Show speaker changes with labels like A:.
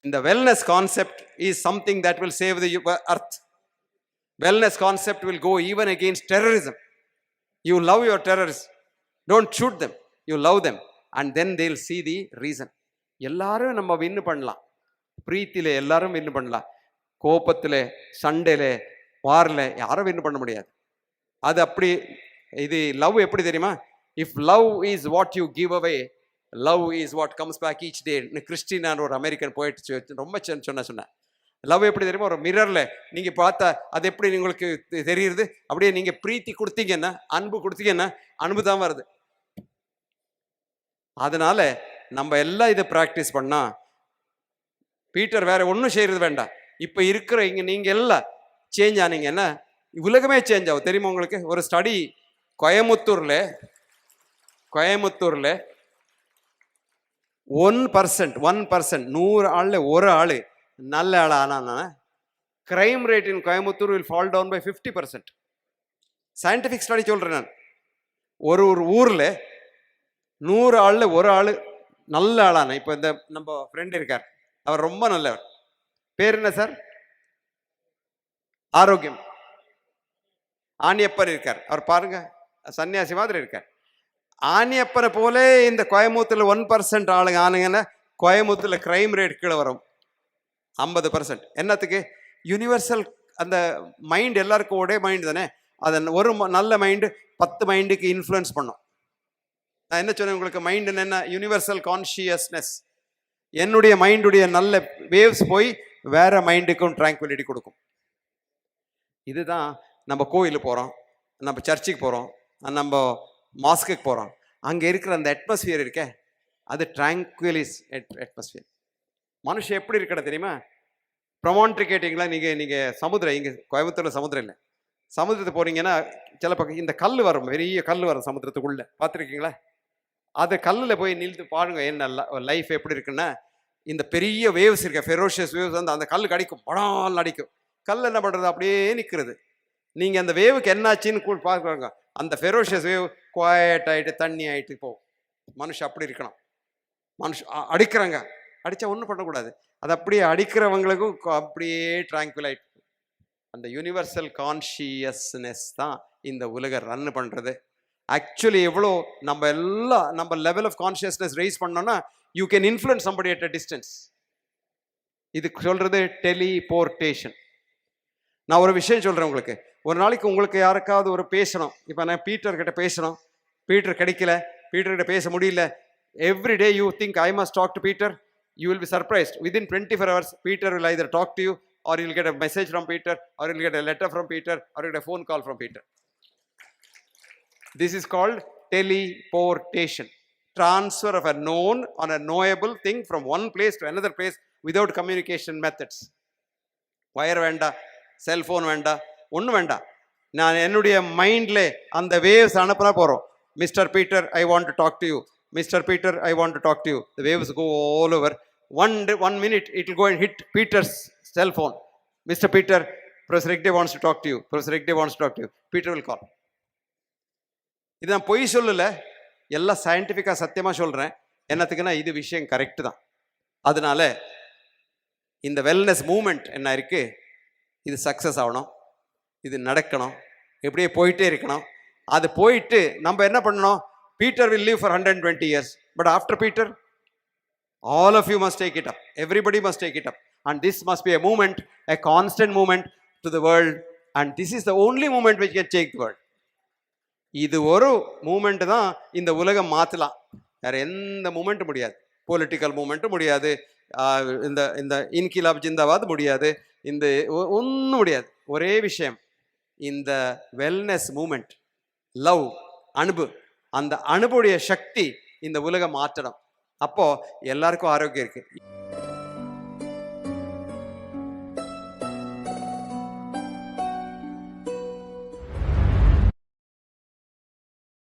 A: இந்த wellness concept is something that will save the earth. Wellness concept will go even against terrorism. You love your terrorists, don't shoot them, you love them, and then they'll see the reason. எல்லாரும் நம்ம வின்னு பண்ணலாம், பிரீத்திலே எல்லாரும் வின்னு பண்ணலாம், கோபத்திலே சண்டையிலே வாரில் யாரும் வின்னு பண்ண முடியாது. அது அப்படி. இது லவ் எப்படி தெரியுமா? If love is what you give away, love is what comes back each day. கிறிஸ்டினான ஒரு அமெரிக்கன் போயிட்டு ரொம்ப சொன்னேன். லவ் எப்படி தெரியுமா? ஒரு மிரரில் நீங்கள் பார்த்தா அது எப்படி உங்களுக்கு தெரியுது? அப்படியே நீங்கள் பிரீத்தி கொடுத்தீங்கன்னா, அன்பு கொடுத்தீங்கன்னா அன்பு தான் வருது. அதனால நம்ம எல்லாம் இதை ப்ராக்டிஸ் பண்ணா, பீட்டர் வேற ஒன்றும் செய்யறது வேண்டாம். இப்போ இருக்கிற இங்கே நீங்கள் எல்லாம் சேஞ்ச் ஆனீங்கன்னா உலகமே சேஞ்ச் ஆகும். தெரியுமா உங்களுக்கு? ஒரு ஸ்டடி கோயமுத்தூர்ல 1%, 100 ஆள்ல ஒரு ஆளு நல்ல ஆள் ஆனா crime rate in Coimbatore will fall down by 50%. Scientific study சொல்றேன் நான். ஒரு ஊர்ல 100 ஆள்ல ஒரு ஆளு நல்ல ஆளான. இப்போ இந்த நம்ம ஃப்ரெண்ட் இருக்கார், அவர் ரொம்ப நல்லவர். பேர் என்ன சார்? ஆரோக்கியம் ஆணியப்பர் இருக்கார். அவர் பாருங்க, சன்னியாசி மாதிரி இருக்கார். ஆணியப்பரை போல இந்த கோயம்புத்தூர்ல 1% ஆளுங்க ஆனுங்கன்னா கோயம்புத்தூர்ல கிரைம் ரேட் கீழே வரும் 50%. என்னத்துக்கு? யூனிவர்சல் அந்த மைண்ட் எல்லாருக்கும் ஒரே மைண்ட் தானே. அதை ஒரு நல்ல மைண்டு 10 மைண்டுக்கு இன்ஃப்ளூயன்ஸ் பண்ணும். நான் என்ன சொன்னேன் உங்களுக்கு? மைண்டு என்ன? Universal consciousness. என்னுடைய மைண்டுடைய நல்ல வேவ்ஸ் போய் வேற மைண்டுக்கும் ட்ராங்குவிலிட்டி கொடுக்கும். இதுதான் நம்ம கோயிலுக்கு போகிறோம், நம்ம சர்ச்சுக்கு போகிறோம், நம்ம மாஸ்குக்கு போகிறோம். அங்கே இருக்கிற அந்த அட்மாஸ்பியர் இருக்கே, அது ட்ராங்குவிலிஸ் அட்மாஸ்பியர். மனுஷன் எப்படி இருக்கிற தெரியுமா? ப்ரொமாண்ட்ரி கேட்டிங்களா? நீங்கள் சமுத்திரம், இங்கே கோயம்புத்தூரில் சமுத்திரம் இல்லை. சமுத்திரத்துக்கு போகிறீங்கன்னா சில பக்கம் இந்த கல் வரும், பெரிய கல் வரும் சமுத்திரத்துக்குள்ளே, பார்த்துருக்கீங்களா? அது கல்லில் போய் நிறுத்து பாருங்க, என்ன லைஃப் எப்படி இருக்குன்னா, இந்த பெரிய வேவ்ஸ் இருக்க ஃபெரோஷியஸ் வேவ்ஸ் வந்து அந்த கல் அடிக்கும், படால் அடிக்கும். கல் என்ன பண்ணுறது? அப்படியே நிற்கிறது. நீங்கள் அந்த வேவுக்கு என்னாச்சின்னு பார்க்குறாங்க. அந்த ஃபெரோஷியஸ் வேவ் குவாய்ட் ஆகிட்டு தண்ணி ஆகிட்டு போகும். மனுஷன் அப்படி இருக்கணும். அடிக்கிறாங்க, அடித்தா ஒன்றும் பண்ணக்கூடாது. அது அப்படியே அடிக்கிறவங்களுக்கும் அப்படியே ட்ராங்குவில் ஆகிட்டு. அந்த யூனிவர்சல் கான்ஷியஸ்னஸ் தான் இந்த உலக ரன் பண்ணுறது. ஆக்சுவலி எவ்வளோ நம்ம லெவல் ஆஃப் கான்ஷியஸ்னஸ் ரைஸ் பண்ணோன்னா you can influence somebody at a distance. இது சொல்கிறது டெலிபோர்டேஷன். நான் ஒரு விஷயம் சொல்கிறேன் உங்களுக்கு. ஒரு நாளைக்கு உங்களுக்கு யாருக்காவது ஒரு பேசணும். இப்போ நான் பீட்டர்கிட்ட பேசணும், பீட்டர் கிடைக்கல, பீட்டர்கிட்ட பேச முடியல. Every day you think I must talk to Peter. You will be surprised. Within 24 hours Peter will either talk to you, or you will get a message from Peter, or you will get a letter from Peter, or you will get a phone call from Peter. This is called teleportation. Transfer of a known or a knowable thing from one place to another place without communication methods. Wire வேண்டா, cellphone வேண்டா, ஒன்றும் வேண்டாம். நான் என்னுடைய மைண்டில் அந்த waves அனுப்புனா போகிறோம். Mister Peter, I want to talk to you. Mister Peter, I want to talk to you. The waves go all over. One minute it will go and hit Peter's cell phone. Mr. Peter, Professor Hegde wants to talk to you. Professor Hegde wants to talk to you. Peter will call. இது நான் பொய் சொல்லலை, எல்லாம் சயின்டிஃபிக்காக சத்தியமாக சொல்கிறேன். என்னத்துக்குன்னா இது விஷயம் கரெக்டு தான். அதனால இந்த வெல்னஸ் மூமெண்ட் என்ன இருக்குது, இது சக்ஸஸ் ஆகணும், இது நடக்கணும், எப்படியே போயிட்டே இருக்கணும். அது போயிட்டு நம்ம என்ன பண்ணணும்? Peter will live for 120 years, but after Peter, all of you must take it up. Everybody must take it up. And this must be a movement, a constant movement to the world. And this is the only movement which can change the world. இது ஒரு moment தான் இந்த உலகம் மாற்றலாம். வேற எந்த மூமெண்ட்டும் முடியாது. Political மூமெண்ட்டும் முடியாது, இந்த இன்கிலாப் ஜிந்தாபாத் முடியாது, இந்த ஒன்றும் முடியாது. ஒரே விஷயம், இந்த வெல்னஸ் மூமெண்ட், லவ், அன்பு, அந்த அன்புடைய சக்தி இந்த உலகம் மாற்றணும். அப்போ எல்லாருக்கும் ஆரோக்கியம் இருக்கு.